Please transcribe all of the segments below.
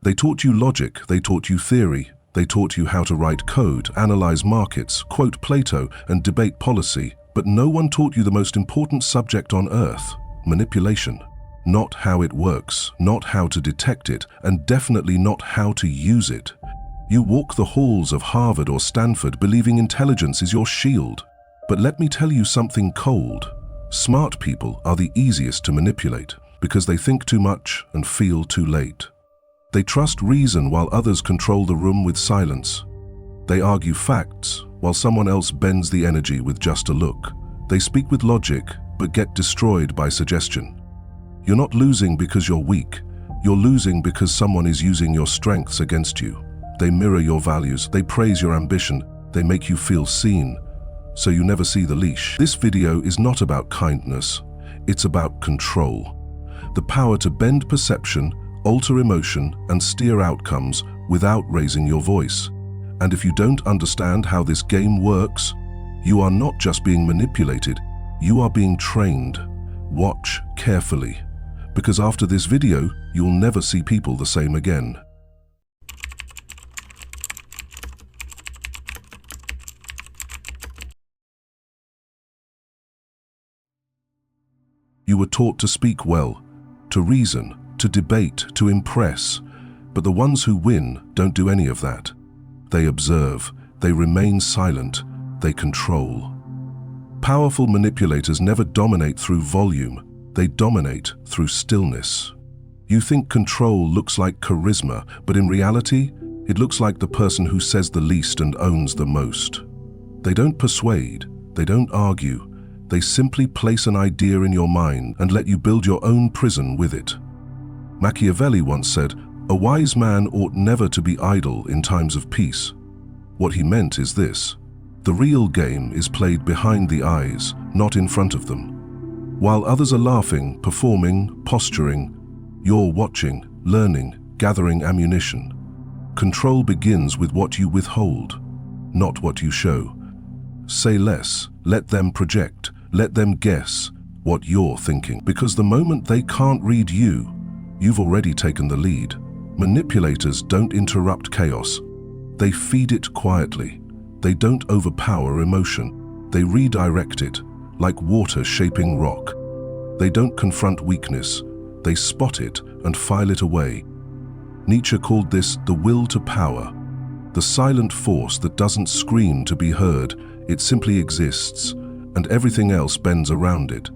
They taught you logic, they taught you theory, they taught you how to write code, analyze markets, quote Plato, and debate policy, but no one taught you the most important subject on earth: manipulation. Not how it works, not how to detect it, and definitely not how to use it. You walk the halls of Harvard or Stanford believing intelligence is your shield. But let me tell you something cold. Smart people are the easiest to manipulate because they think too much and feel too late. They trust reason while others control the room with silence. They argue facts while someone else bends the energy with just a look. They speak with logic but get destroyed by suggestion. You're not losing because you're weak. You're losing because someone is using your strengths against you. They mirror your values, they praise your ambition, they make you feel seen, so you never see the leash. This video is not about kindness, it's about control. The power to bend perception, alter emotion, and steer outcomes without raising your voice. And if you don't understand how this game works, you are not just being manipulated, you are being trained. Watch carefully, because after this video, you'll never see people the same again. You were taught to speak well, to reason, to debate, to impress, but the ones who win don't do any of that. They observe, they remain silent, they control. Powerful manipulators never dominate through volume, they dominate through stillness. You think control looks like charisma, but in reality, it looks like the person who says the least and owns the most. They don't persuade, they don't argue, they simply place an idea in your mind and let you build your own prison with it. Machiavelli once said, "A wise man ought never to be idle in times of peace." What he meant is this: the real game is played behind the eyes, not in front of them. While others are laughing, performing, posturing, you're watching, learning, gathering ammunition. Control begins with what you withhold, not what you show. Say less, let them project, let them guess what you're thinking. Because the moment they can't read you, you've already taken the lead. Manipulators don't interrupt chaos. They feed it quietly. They don't overpower emotion. They redirect it, like water shaping rock. They don't confront weakness. They spot it and file it away. Nietzsche called this the will to power, the silent force that doesn't scream to be heard, it simply exists, and everything else bends around it.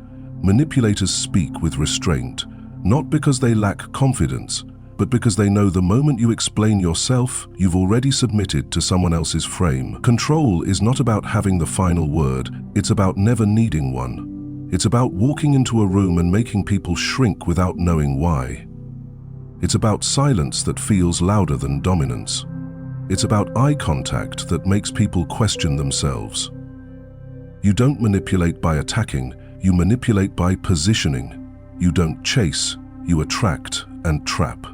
Manipulators speak with restraint, not because they lack confidence, but because they know the moment you explain yourself, you've already submitted to someone else's frame. Control is not about having the final word, it's about never needing one. It's about walking into a room and making people shrink without knowing why. It's about silence that feels louder than dominance. It's about eye contact that makes people question themselves. You don't manipulate by attacking, you manipulate by positioning. You don't chase, you attract and trap.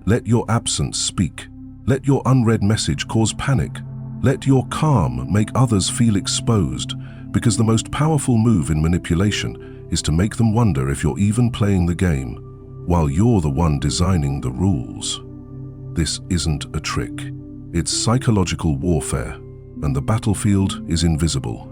Let your absence speak. Let your unread message cause panic. Let your calm make others feel exposed, because the most powerful move in manipulation is to make them wonder if you're even playing the game, while you're the one designing the rules. This isn't a trick. It's psychological warfare, and the battlefield is invisible.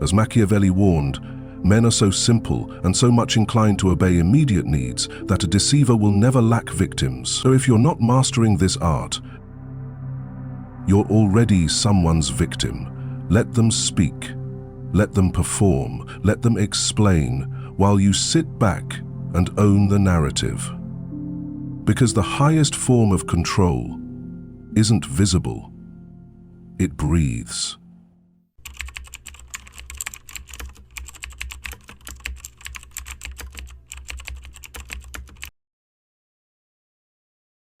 As Machiavelli warned, men are so simple and so much inclined to obey immediate needs that a deceiver will never lack victims. So if you're not mastering this art, you're already someone's victim. Let them speak, let them perform, let them explain, while you sit back and own the narrative. Because the highest form of control isn't visible, it breathes.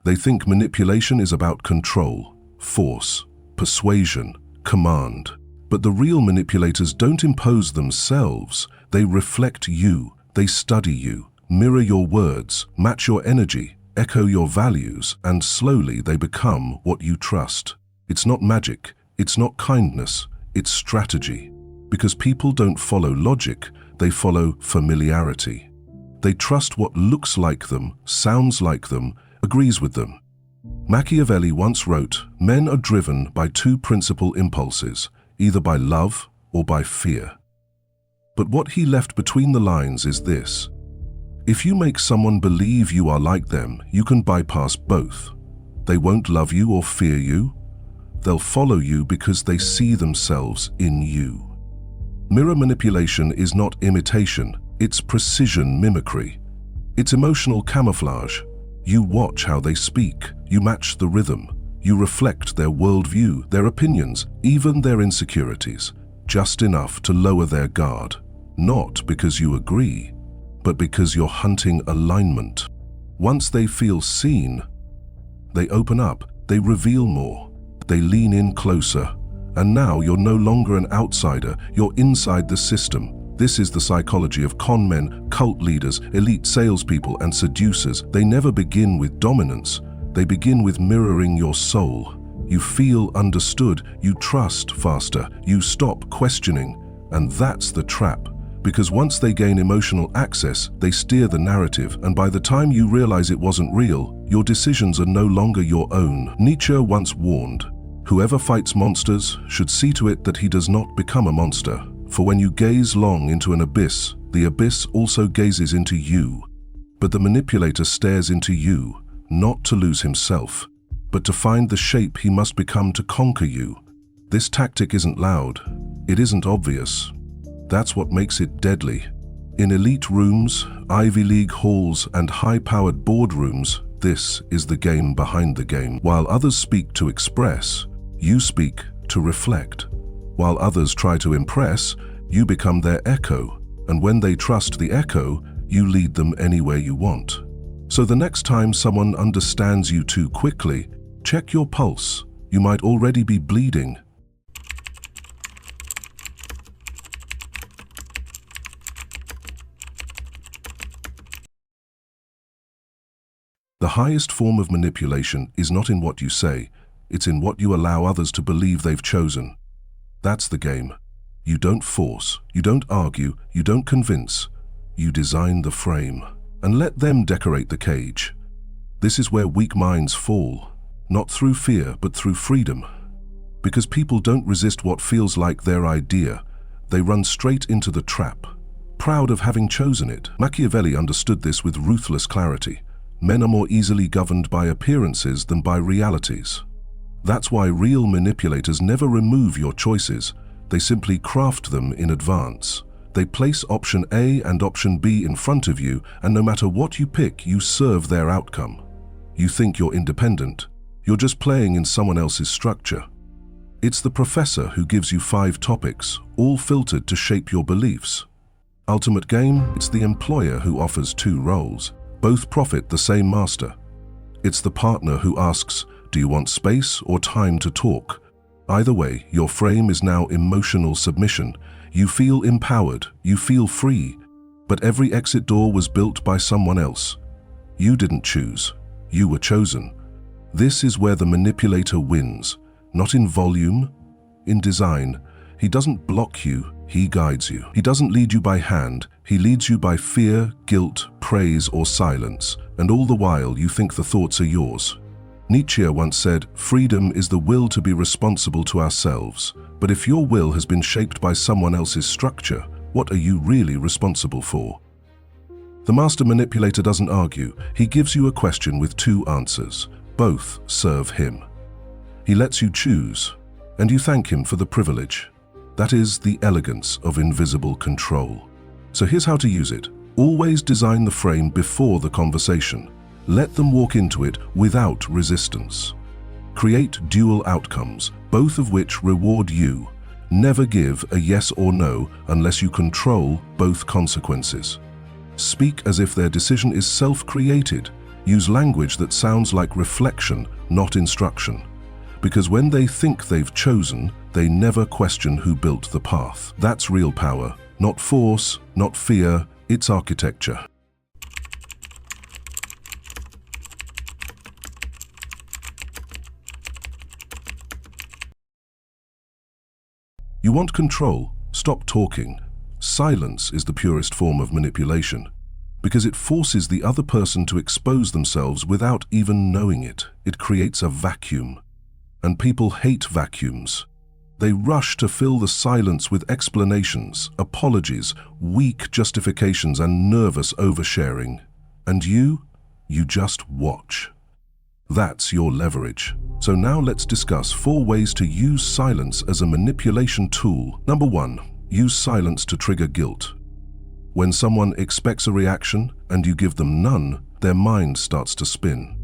They think manipulation is about control, force, persuasion, command. But the real manipulators don't impose themselves. They reflect you, they study you, mirror your words, match your energy, echo your values, and slowly they become what you trust. It's not magic, it's not kindness, it's strategy. Because people don't follow logic, they follow familiarity. They trust what looks like them, sounds like them, agrees with them. Machiavelli once wrote, "Men are driven by two principal impulses, either by love or by fear." But what he left between the lines is this: if you make someone believe you are like them, you can bypass both. They won't love you or fear you. They'll follow you because they see themselves in you. Mirror manipulation is not imitation, it's precision mimicry. It's emotional camouflage. You watch how they speak, you match the rhythm, you reflect their worldview, their opinions, even their insecurities, just enough to lower their guard. Not because you agree, but because you're hunting alignment. Once they feel seen, they open up, they reveal more, they lean in closer. And now you're no longer an outsider, you're inside the system. This is the psychology of con men, cult leaders, elite salespeople, and seducers. They never begin with dominance. They begin with mirroring your soul. You feel understood, you trust faster, you stop questioning. And that's the trap. Because once they gain emotional access, they steer the narrative, and by the time you realize it wasn't real, your decisions are no longer your own. Nietzsche once warned, "Whoever fights monsters should see to it that he does not become a monster. For when you gaze long into an abyss, the abyss also gazes into you." But the manipulator stares into you, not to lose himself, but to find the shape he must become to conquer you. This tactic isn't loud. It isn't obvious. That's what makes it deadly. In elite rooms, Ivy League halls, and high-powered boardrooms, this is the game behind the game. While others speak to express, you speak to reflect. While others try to impress, you become their echo. And when they trust the echo, you lead them anywhere you want. So the next time someone understands you too quickly, check your pulse. You might already be bleeding. The highest form of manipulation is not in what you say, it's in what you allow others to believe they've chosen. That's the game. You don't force, you don't argue, you don't convince. You design the frame and let them decorate the cage. This is where weak minds fall, not through fear, but through freedom. Because people don't resist what feels like their idea, they run straight into the trap, proud of having chosen it. Machiavelli understood this with ruthless clarity. Men are more easily governed by appearances than by realities. That's why real manipulators never remove your choices. They simply craft them in advance. They place option A and option B in front of you, and no matter what you pick, you serve their outcome. You think you're independent. You're just playing in someone else's structure. It's the professor who gives you 5 topics, all filtered to shape your beliefs. Ultimate game, it's the employer who offers 2 roles. Both profit the same master. It's the partner who asks, "Do you want space or time to talk?" Either way, your frame is now emotional submission. You feel empowered, you feel free, but every exit door was built by someone else. You didn't choose, you were chosen. This is where the manipulator wins, not in volume, in design. He doesn't block you, he guides you. He doesn't lead you by hand, he leads you by fear, guilt, praise, or silence, and all the while you think the thoughts are yours. Nietzsche once said, "Freedom is the will to be responsible to ourselves." But if your will has been shaped by someone else's structure, what are you really responsible for? The master manipulator doesn't argue. He gives you a question with 2 answers. Both serve him. He lets you choose, and you thank him for the privilege. That is the elegance of invisible control. So here's how to use it. Always design the frame before the conversation. Let them walk into it without resistance. Create dual outcomes, both of which reward you. Never give a yes or no unless you control both consequences. Speak as if their decision is self-created. Use language that sounds like reflection, not instruction. Because when they think they've chosen, they never question who built the path. That's real power. Not force, not fear, it's architecture. You want control? Stop talking. Silence is the purest form of manipulation. because it forces the other person to expose themselves without even knowing it. It creates a vacuum. And people hate vacuums. They rush to fill the silence with explanations, apologies, weak justifications, and nervous oversharing. And you just watch. That's your leverage. So now let's discuss 4 ways to use silence as a manipulation tool. Number 1, use silence to trigger guilt. When someone expects a reaction and you give them none, their mind starts to spin.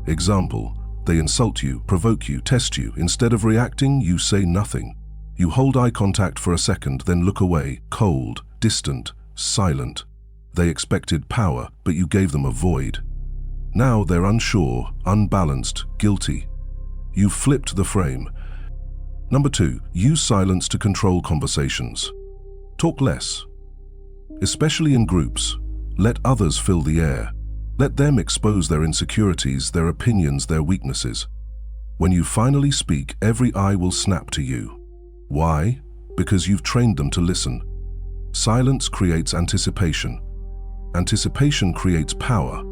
Example, they insult you, provoke you, test you. Instead of reacting, you say nothing. You hold eye contact for a second, then look away, cold, distant, silent. They expected power, but you gave them a void. Now they're unsure, unbalanced, guilty. You flipped the frame. Number 2, use silence to control conversations. Talk less. Especially in groups, let others fill the air. Let them expose their insecurities, their opinions, their weaknesses. When you finally speak, every eye will snap to you. Why? Because you've trained them to listen. Silence creates anticipation. Anticipation creates power.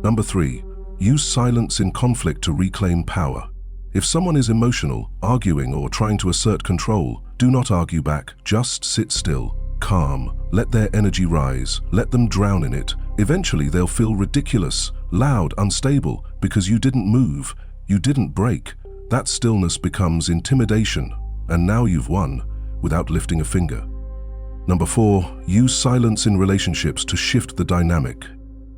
Number 3, use silence in conflict to reclaim power. If someone is emotional, arguing, or trying to assert control, do not argue back, just sit still. Calm, let their energy rise, let them drown in it. Eventually they'll feel ridiculous, loud, unstable, because you didn't move, you didn't break. That stillness becomes intimidation, and now you've won, without lifting a finger. Number 4, use silence in relationships to shift the dynamic.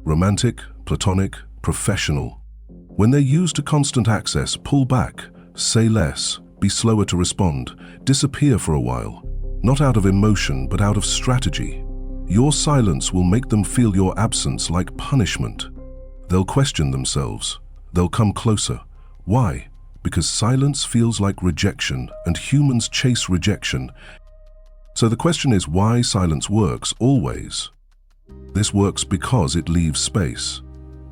Romantic, platonic, professional. When they're used to constant access, pull back, say less, be slower to respond, disappear for a while. Not out of emotion, but out of strategy. Your silence will make them feel your absence like punishment. They'll question themselves. They'll come closer. Why? Because silence feels like rejection, and humans chase rejection. So the question is why silence works always. This works because it leaves space.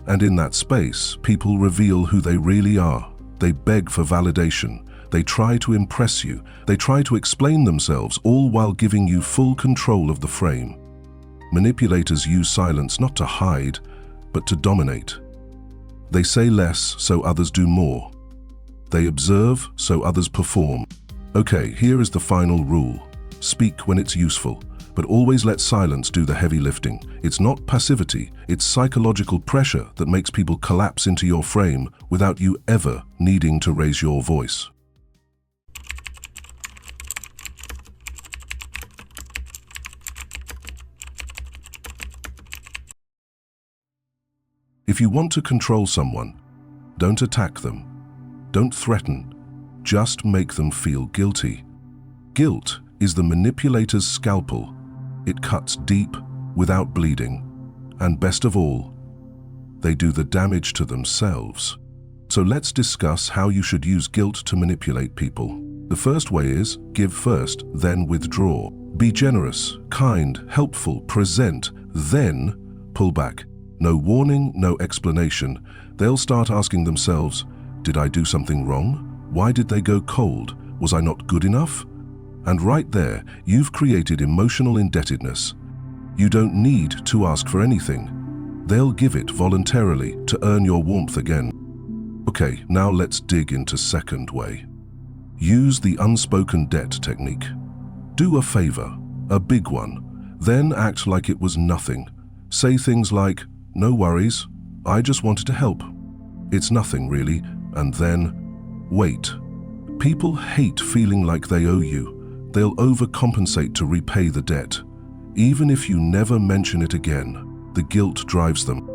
And in that space, people reveal who they really are. They beg for validation. They try to impress you. They try to explain themselves, all while giving you full control of the frame. Manipulators use silence not to hide, but to dominate. They say less so others do more. They observe so others perform. Okay, here is the final rule. Speak when it's useful, but always let silence do the heavy lifting. It's not passivity, it's psychological pressure that makes people collapse into your frame without you ever needing to raise your voice. If you want to control someone, don't attack them. Don't threaten. Just make them feel guilty. Guilt is the manipulator's scalpel. It cuts deep without bleeding. And best of all, they do the damage to themselves. So let's discuss how you should use guilt to manipulate people. The first way is give first, then withdraw. Be generous, kind, helpful, present, then pull back. No warning, no explanation. They'll start asking themselves, did I do something wrong? Why did they go cold? Was I not good enough? And right there, you've created emotional indebtedness. You don't need to ask for anything. They'll give it voluntarily to earn your warmth again. Okay, now let's dig into second way. Use the unspoken debt technique. Do a favor, a big one, then act like it was nothing. Say things like, no worries, I just wanted to help. It's nothing really, and then wait. People hate feeling like they owe you. They'll overcompensate to repay the debt. Even if you never mention it again, the guilt drives them.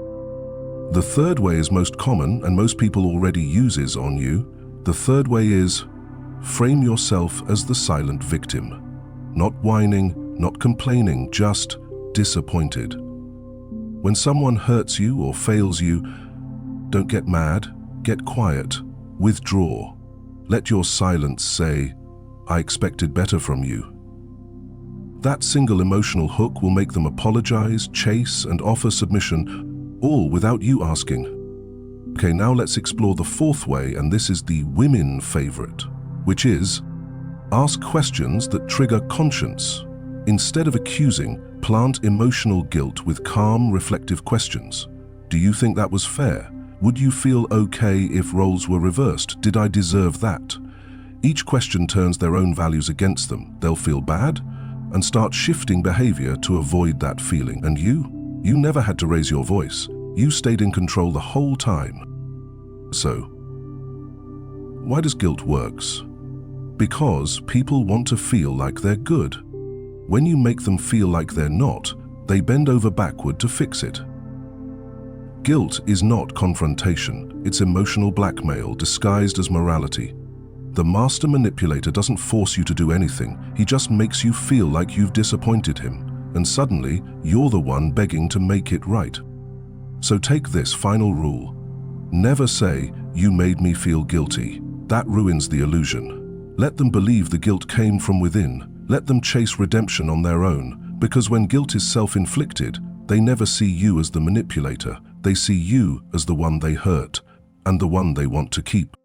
The third way is most common and most people already uses on you. The third way is frame yourself as the silent victim. Not whining, not complaining, just disappointed. When someone hurts you or fails you, don't get mad, get quiet, withdraw. Let your silence say, I expected better from you. That single emotional hook will make them apologize, chase, and offer submission, all without you asking. Okay, now let's explore the fourth way, and this is the women favorite, which is ask questions that trigger conscience. Instead of accusing, Plant emotional guilt with calm, reflective questions. Do you think that was fair? Would you feel okay if roles were reversed? Did I deserve that? Each question turns their own values against them. They'll feel bad and start shifting behavior to avoid that feeling. And you never had to raise your voice. You stayed in control the whole time. So, why does guilt works? Because people want to feel like they're good. When you make them feel like they're not, they bend over backward to fix it. Guilt is not confrontation, it's emotional blackmail disguised as morality. The master manipulator doesn't force you to do anything, he just makes you feel like you've disappointed him, and suddenly you're the one begging to make it right. So take this final rule. Never say, "You made me feel guilty." That ruins the illusion. Let them believe the guilt came from within. Let them chase redemption on their own, because when guilt is self-inflicted, they never see you as the manipulator. They see you as the one they hurt, and the one they want to keep.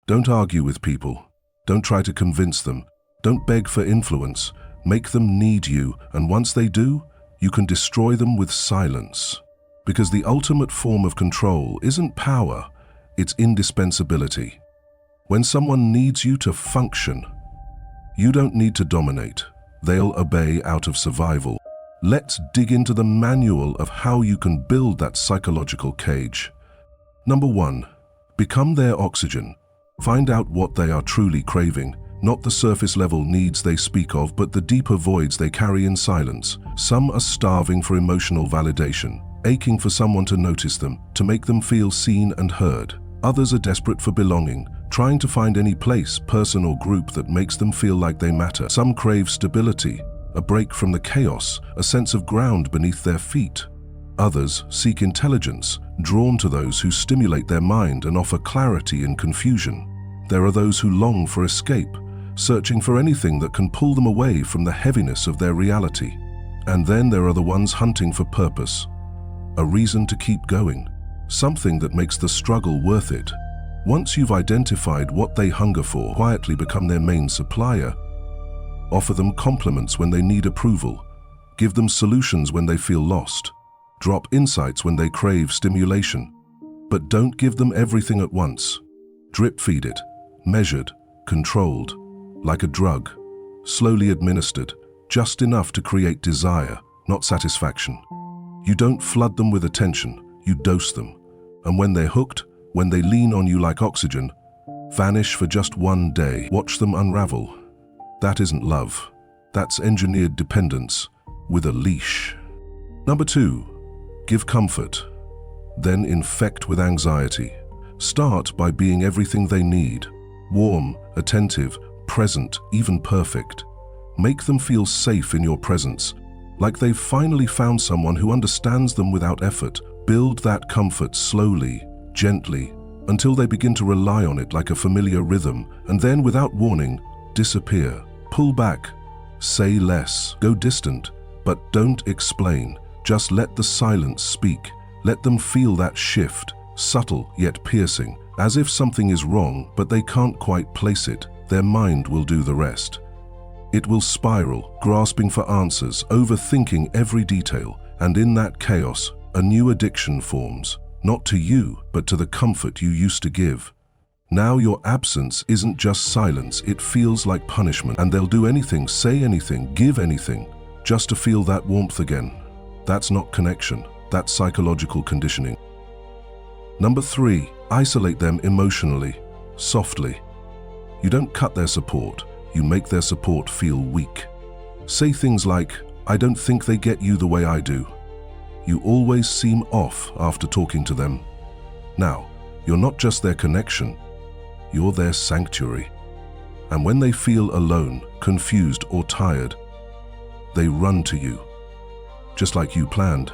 Don't argue with people. Don't try to convince them. Don't beg for influence. Make them need you, and once they do, you can destroy them with silence. Because the ultimate form of control isn't power, it's indispensability. When someone needs you to function, you don't need to dominate. They'll obey out of survival. Let's dig into the manual of how you can build that psychological cage. Number 1, become their oxygen. Find out what they are truly craving, not the surface level needs they speak of, but the deeper voids they carry in silence. Some are starving for emotional validation, aching for someone to notice them, to make them feel seen and heard. Others are desperate for belonging, trying to find any place, person or group that makes them feel like they matter. Some crave stability, a break from the chaos, a sense of ground beneath their feet. Others seek intelligence, drawn to those who stimulate their mind and offer clarity in confusion. There are those who long for escape, searching for anything that can pull them away from the heaviness of their reality. And then there are the ones hunting for purpose, a reason to keep going, something that makes the struggle worth it. Once you've identified what they hunger for, quietly become their main supplier. Offer them compliments when they need approval. Give them solutions when they feel lost. Drop insights when they crave stimulation. But don't give them everything at once. Drip feed it, measured, controlled, like a drug, slowly administered, just enough to create desire, not satisfaction. You don't flood them with attention, you dose them. And when they're hooked, when they lean on you like oxygen, vanish for just one day. Watch them unravel. That isn't love. That's engineered dependence with a leash. Number 2, give comfort, then infect with anxiety. Start by being everything they need. Warm, attentive, present, even perfect. Make them feel safe in your presence, like they've finally found someone who understands them without effort. Build that comfort slowly, gently, until they begin to rely on it like a familiar rhythm, and then, without warning, disappear. Pull back, say less, go distant, but don't explain. Just let the silence speak. Let them feel that shift, subtle yet piercing, as if something is wrong, but they can't quite place it. Their mind will do the rest. It will spiral, grasping for answers, overthinking every detail, and in that chaos, a new addiction forms, not to you, but to the comfort you used to give. Now your absence isn't just silence, it feels like punishment, and they'll do anything, say anything, give anything, just to feel that warmth again. That's not connection, that's psychological conditioning. Number 3, isolate them emotionally, softly. You don't cut their support, you make their support feel weak. Say things like, "I don't think they get you the way I do. You always seem off after talking to them." Now, you're not just their connection, you're their sanctuary. And when they feel alone, confused, or tired, they run to you, just like you planned.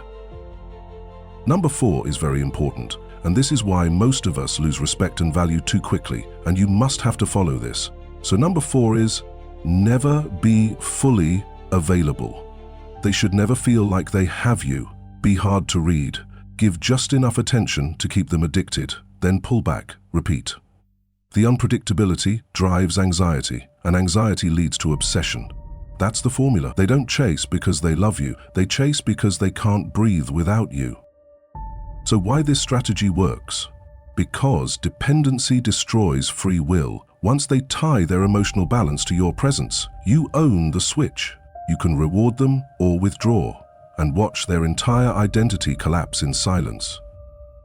Number 4 is very important, and this is why most of us lose respect and value too quickly, and you must have to follow this. So number 4 is, never be fully available. They should never feel like they have you. Be hard to read. Give just enough attention to keep them addicted. then pull back, repeat. The unpredictability drives anxiety, and anxiety leads to obsession. That's the formula. They don't chase because they love you, they chase because they can't breathe without you. So why this strategy works? Because dependency destroys free will. Once they tie their emotional balance to your presence, you own the switch. You can reward them or withdraw, and watch their entire identity collapse in silence.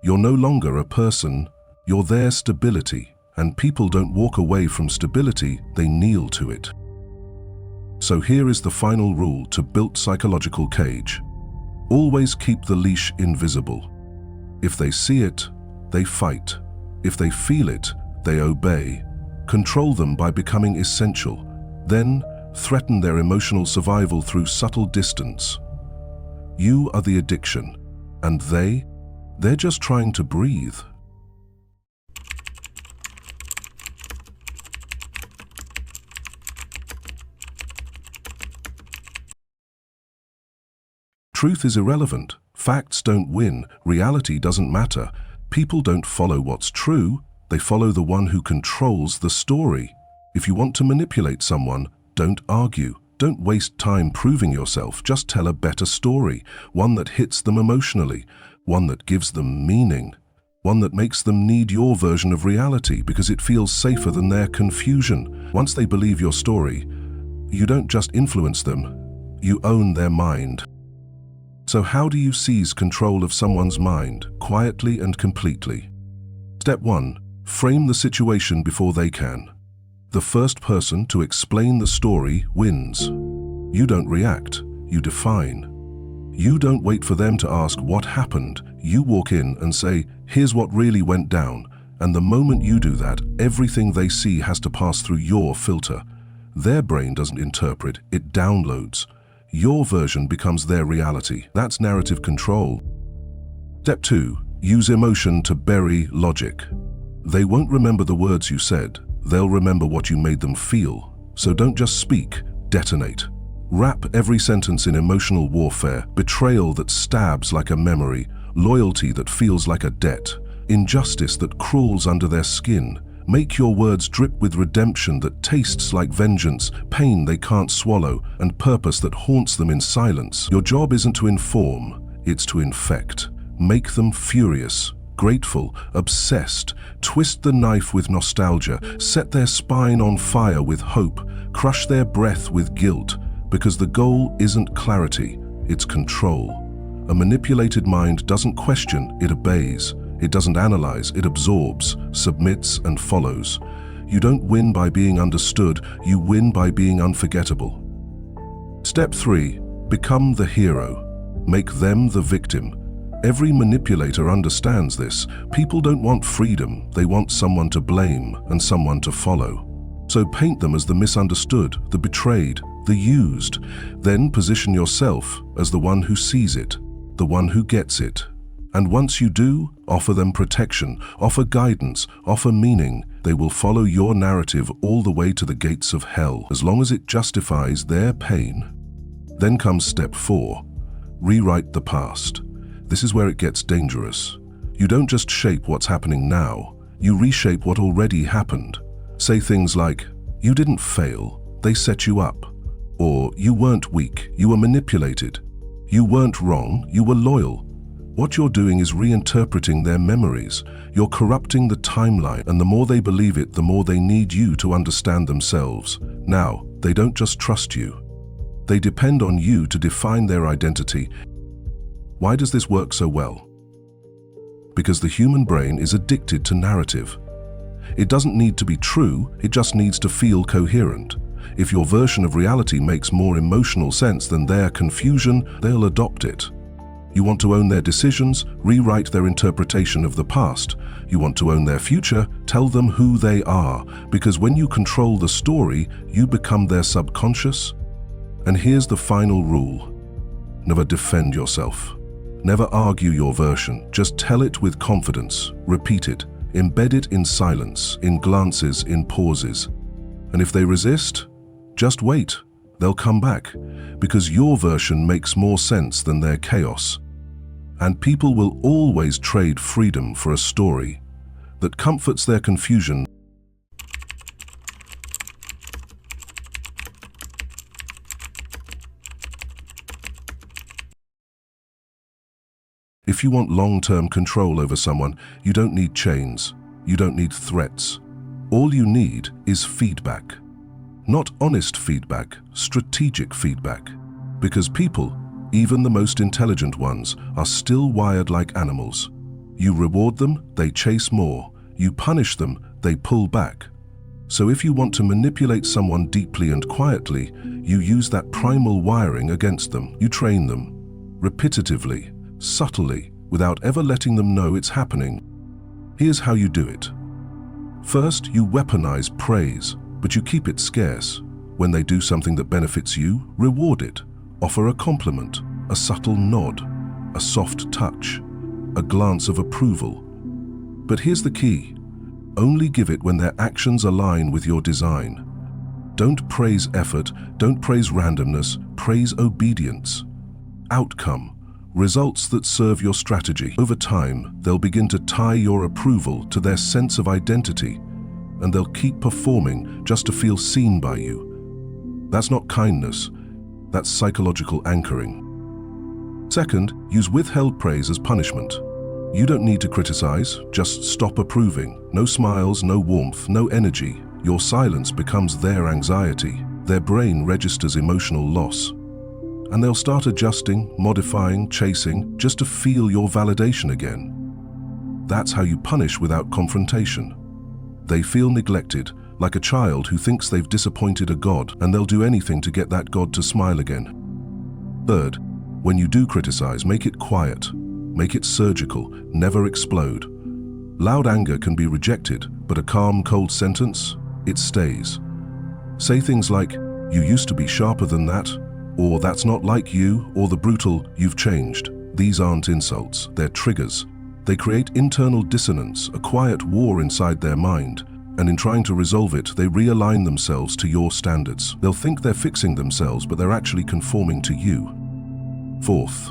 You're no longer a person, you're their stability, and people don't walk away from stability, they kneel to it. So here is the final rule to build psychological cage. Always keep the leash invisible. If they see it, they fight. If they feel it, they obey. Control them by becoming essential. Then, threaten their emotional survival through subtle distance. You are the addiction, and they're just trying to breathe. Truth is irrelevant. Facts don't win. Reality doesn't matter. People don't follow what's true. They follow the one who controls the story. If you want to manipulate someone, don't argue. Don't waste time proving yourself. Just tell a better story. One that hits them emotionally. One that gives them meaning. One that makes them need your version of reality because it feels safer than their confusion. Once they believe your story, you don't just influence them, you own their mind. So how do you seize control of someone's mind, quietly and completely? Step 1. Frame the situation before they can. The first person to explain the story wins. You don't react, you define. You don't wait for them to ask what happened. You walk in and say, here's what really went down. And the moment you do that, everything they see has to pass through your filter. Their brain doesn't interpret, it downloads. Your version becomes their reality. That's narrative control. Step 2. Use emotion to bury logic. They won't remember the words you said. They'll remember what you made them feel. So don't just speak, detonate. Wrap every sentence in emotional warfare, betrayal that stabs like a memory, loyalty that feels like a debt, injustice that crawls under their skin. Make your words drip with redemption that tastes like vengeance, pain they can't swallow, and purpose that haunts them in silence. Your job isn't to inform, it's to infect. Make them furious, grateful, obsessed. Twist the knife with nostalgia, set their spine on fire with hope, crush their breath with guilt, because the goal isn't clarity, it's control. A manipulated mind doesn't question, it obeys. It doesn't analyze, it absorbs, submits, and follows. You don't win by being understood, you win by being unforgettable. Step 3. Become the hero. Make them the victim. Every manipulator understands this. People don't want freedom, they want someone to blame and someone to follow. So paint them as the misunderstood, the betrayed, the used. Then position yourself as the one who sees it, the one who gets it. And once you do, offer them protection, offer guidance, offer meaning. They will follow your narrative all the way to the gates of hell, as long as it justifies their pain. Then comes step 4. Rewrite the past. This is where it gets dangerous. You don't just shape what's happening now, you reshape what already happened. Say things like, you didn't fail, they set you up. Or, you weren't weak, you were manipulated. You weren't wrong, you were loyal. What you're doing is reinterpreting their memories. You're corrupting the timeline, and the more they believe it, the more they need you to understand themselves. Now, they don't just trust you. They depend on you to define their identity. Why does this work so well? Because the human brain is addicted to narrative. It doesn't need to be true, it just needs to feel coherent. If your version of reality makes more emotional sense than their confusion, they'll adopt it. You want to own their decisions, rewrite their interpretation of the past. You want to own their future, tell them who they are. Because when you control the story, you become their subconscious. And here's the final rule. Never defend yourself. Never argue your version. Just tell it with confidence. Repeat it. Embed it in silence, in glances, in pauses. And if they resist, just wait. They'll come back. Because your version makes more sense than their chaos. And people will always trade freedom for a story. that comforts their confusion. If you want long-term control over someone, you don't need chains. You don't need threats. All you need is feedback. Not honest feedback, strategic feedback. Because people, even the most intelligent ones, are still wired like animals. You reward them, they chase more. You punish them, they pull back. So if you want to manipulate someone deeply and quietly, you use that primal wiring against them. You train them, repetitively, subtly, without ever letting them know it's happening. Here's how you do it. First, you weaponize praise, but you keep it scarce. When they do something that benefits you, reward it. Offer a compliment, a subtle nod, a soft touch, a glance of approval. But here's the key. Only give it when their actions align with your design. Don't praise effort, don't praise randomness, praise obedience. Outcome. Results that serve your strategy. Over time, they'll begin to tie your approval to their sense of identity, and they'll keep performing just to feel seen by you. That's not kindness, that's psychological anchoring. Second, use withheld praise as punishment. You don't need to criticize, just stop approving. No smiles, no warmth, no energy. Your silence becomes their anxiety. Their brain registers emotional loss. And they'll start adjusting, modifying, chasing, just to feel your validation again. That's how you punish without confrontation. They feel neglected, like a child who thinks they've disappointed a god, and they'll do anything to get that god to smile again. Third, when you do criticize, make it quiet. Make it surgical, never explode. Loud anger can be rejected, but a calm, cold sentence, it stays. Say things like, "You used to be sharper than that," or "That's not like you," or the brutal, "You've changed." These aren't insults, they're triggers. They create internal dissonance, a quiet war inside their mind, and in trying to resolve it, they realign themselves to your standards. They'll think they're fixing themselves, but they're actually conforming to you. Fourth,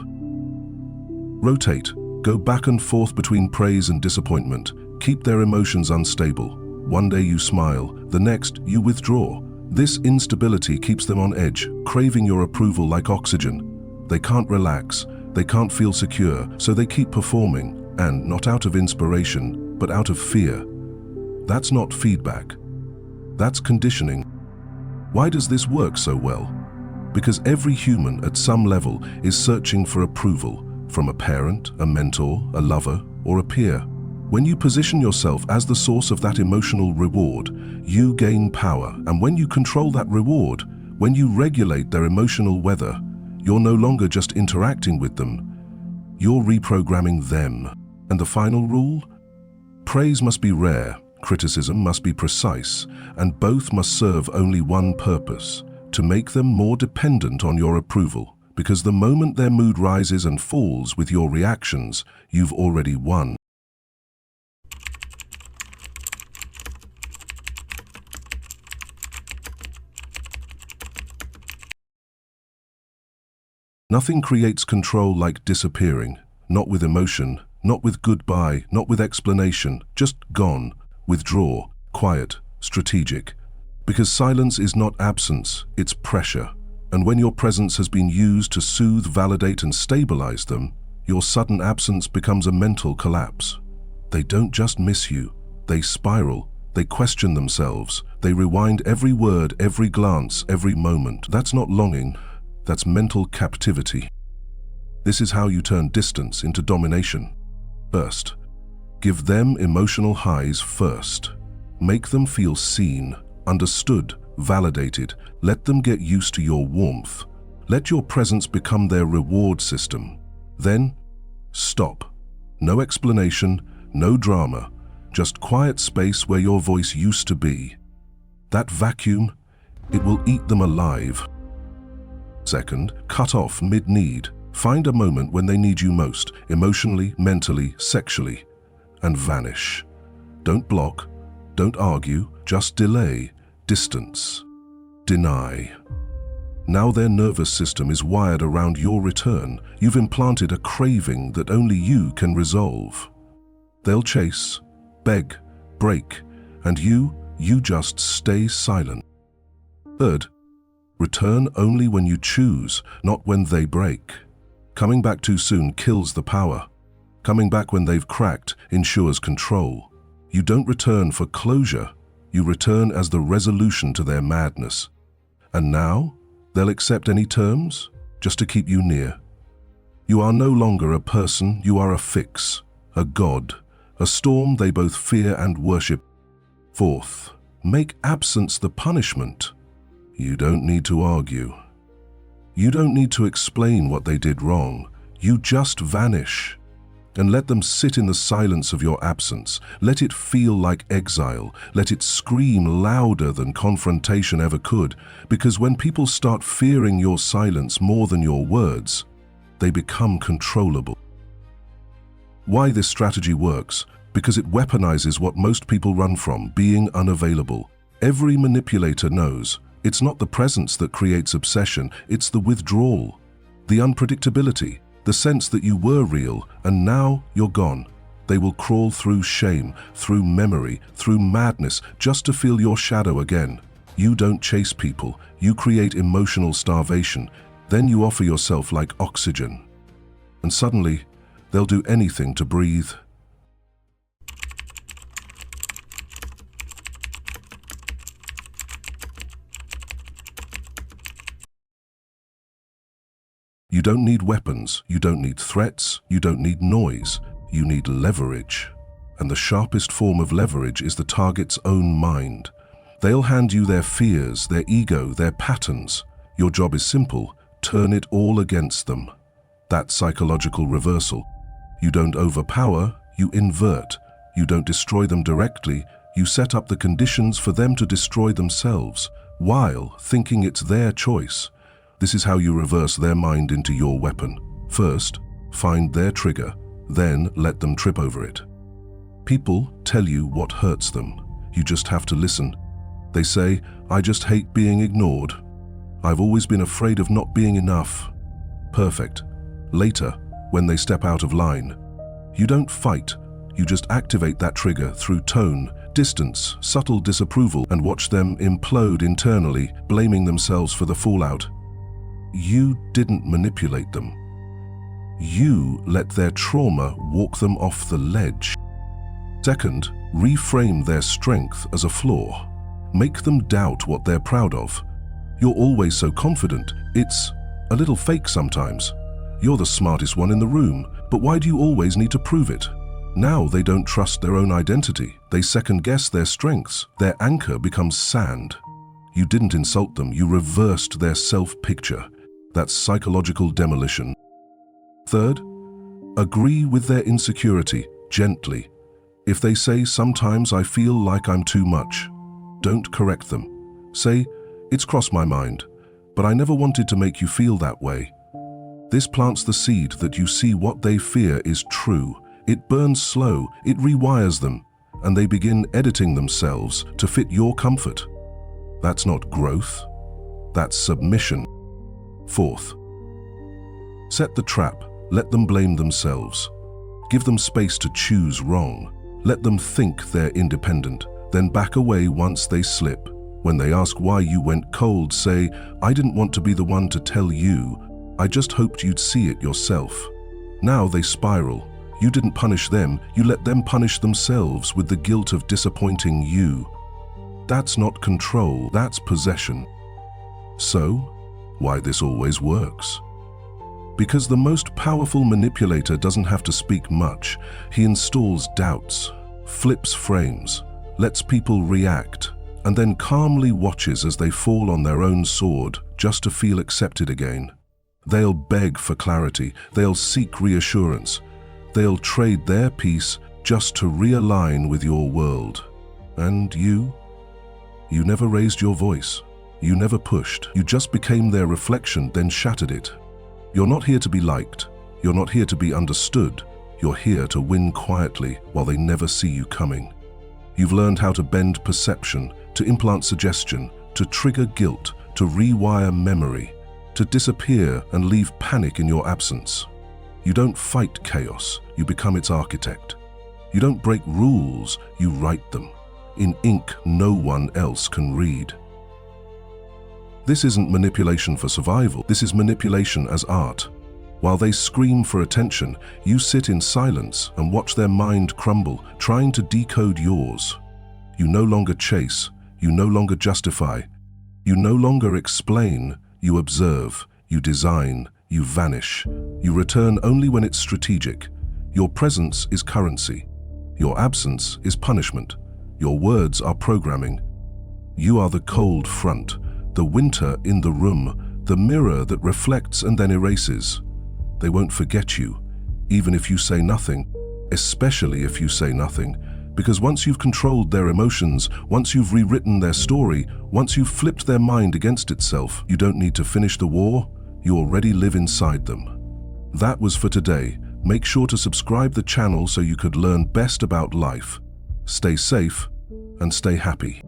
rotate. Go back and forth between praise and disappointment. Keep their emotions unstable. One day you smile, the next you withdraw. This instability keeps them on edge, craving your approval like oxygen. They can't relax, they can't feel secure, so they keep performing, and not out of inspiration, but out of fear. That's not feedback. That's conditioning. Why does this work so well? Because every human at some level is searching for approval from a parent, a mentor, a lover, or a peer. When you position yourself as the source of that emotional reward, you gain power. And when you control that reward, when you regulate their emotional weather, you're no longer just interacting with them, you're reprogramming them. And the final rule? Praise must be rare, criticism must be precise, and both must serve only one purpose: to make them more dependent on your approval. Because the moment their mood rises and falls with your reactions, you've already won. Nothing creates control like disappearing. Not with emotion, not with goodbye, not with explanation, just gone, withdraw, quiet, strategic. Because silence is not absence, it's pressure. And when your presence has been used to soothe, validate, and stabilize them, your sudden absence becomes a mental collapse. They don't just miss you, they spiral, they question themselves, they rewind every word, every glance, every moment. That's not longing, that's mental captivity. This is how you turn distance into domination. First, give them emotional highs first. Make them feel seen, understood, validated. Let them get used to your warmth. Let your presence become their reward system. Then, stop. No explanation, no drama, just quiet space where your voice used to be. That vacuum, it will eat them alive. Second, cut off mid-need. Find a moment when they need you most, emotionally, mentally, sexually, and vanish. Don't block, don't argue, just delay, distance, deny. Now their nervous system is wired around your return. You've implanted a craving that only you can resolve. They'll chase, beg, break, and you just stay silent. Third, return only when you choose, not when they break. Coming back too soon kills the power. Coming back when they've cracked ensures control. You don't return for closure, you return as the resolution to their madness. And now, they'll accept any terms, just to keep you near. You are no longer a person, you are a fix, a god, a storm they both fear and worship. Fourth, make absence the punishment. You don't need to argue. You don't need to explain what they did wrong. You just vanish. And let them sit in the silence of your absence. Let it feel like exile. Let it scream louder than confrontation ever could. Because when people start fearing your silence more than your words, they become controllable. Why this strategy works? Because it weaponizes what most people run from, being unavailable. Every manipulator knows it's not the presence that creates obsession, it's the withdrawal, the unpredictability, the sense that you were real and now you're gone. They will crawl through shame, through memory, through madness, just to feel your shadow again. You don't chase people, you create emotional starvation. Then you offer yourself like oxygen. And suddenly, they'll do anything to breathe. You don't need weapons, you don't need threats, you don't need noise, you need leverage. And the sharpest form of leverage is the target's own mind. They'll hand you their fears, their ego, their patterns. Your job is simple, turn it all against them. That psychological reversal. You don't overpower, you invert. You don't destroy them directly, you set up the conditions for them to destroy themselves, while thinking it's their choice. This is how you reverse their mind into your weapon. First, find their trigger, then let them trip over it. People tell you what hurts them. You just have to listen. They say, I just hate being ignored. I've always been afraid of not being enough. Perfect. Later, when they step out of line, you don't fight. You just activate that trigger through tone, distance, subtle disapproval, and watch them implode internally, blaming themselves for the fallout. You didn't manipulate them. You let their trauma walk them off the ledge. Second, reframe their strength as a flaw. Make them doubt what they're proud of. You're always so confident, it's a little fake sometimes. You're the smartest one in the room, but why do you always need to prove it? Now they don't trust their own identity. They second-guess their strengths. Their anchor becomes sand. You didn't insult them, you reversed their self-picture. That's psychological demolition. Third, agree with their insecurity, gently. If they say, sometimes I feel like I'm too much, don't correct them. Say, it's crossed my mind, but I never wanted to make you feel that way. This plants the seed that you see what they fear is true. It burns slow, it rewires them, and they begin editing themselves to fit your comfort. That's not growth, that's submission. Fourth, set the trap, let them blame themselves. Give them space to choose wrong. Let them think they're independent, then back away once they slip. When they ask why you went cold, say, I didn't want to be the one to tell you, I just hoped you'd see it yourself. Now they spiral. You didn't punish them, you let them punish themselves with the guilt of disappointing you. That's not control, that's possession. So, why this always works? Because the most powerful manipulator doesn't have to speak much. He installs doubts, flips frames, lets people react, and then calmly watches as they fall on their own sword just to feel accepted again. They'll beg for clarity, they'll seek reassurance, they'll trade their peace just to realign with your world. And you never raised your voice. You never pushed. You just became their reflection, then shattered it. You're not here to be liked. You're not here to be understood. You're here to win quietly while they never see you coming. You've learned how to bend perception, to implant suggestion, to trigger guilt, to rewire memory, to disappear and leave panic in your absence. You don't fight chaos, you become its architect. You don't break rules, you write them, in ink no one else can read. This isn't manipulation for survival, this is manipulation as art. While they scream for attention, you sit in silence and watch their mind crumble, trying to decode yours. You no longer chase, you no longer justify, you no longer explain, you observe, you design, you vanish. You return only when it's strategic. Your presence is currency. Your absence is punishment. Your words are programming. You are the cold front, the winter in the room, the mirror that reflects and then erases. They won't forget you, even if you say nothing, especially if you say nothing, because once you've controlled their emotions, once you've rewritten their story, once you've flipped their mind against itself, you don't need to finish the war, you already live inside them. That was for today. Make sure to subscribe the channel so you could learn best about life. Stay safe and stay happy.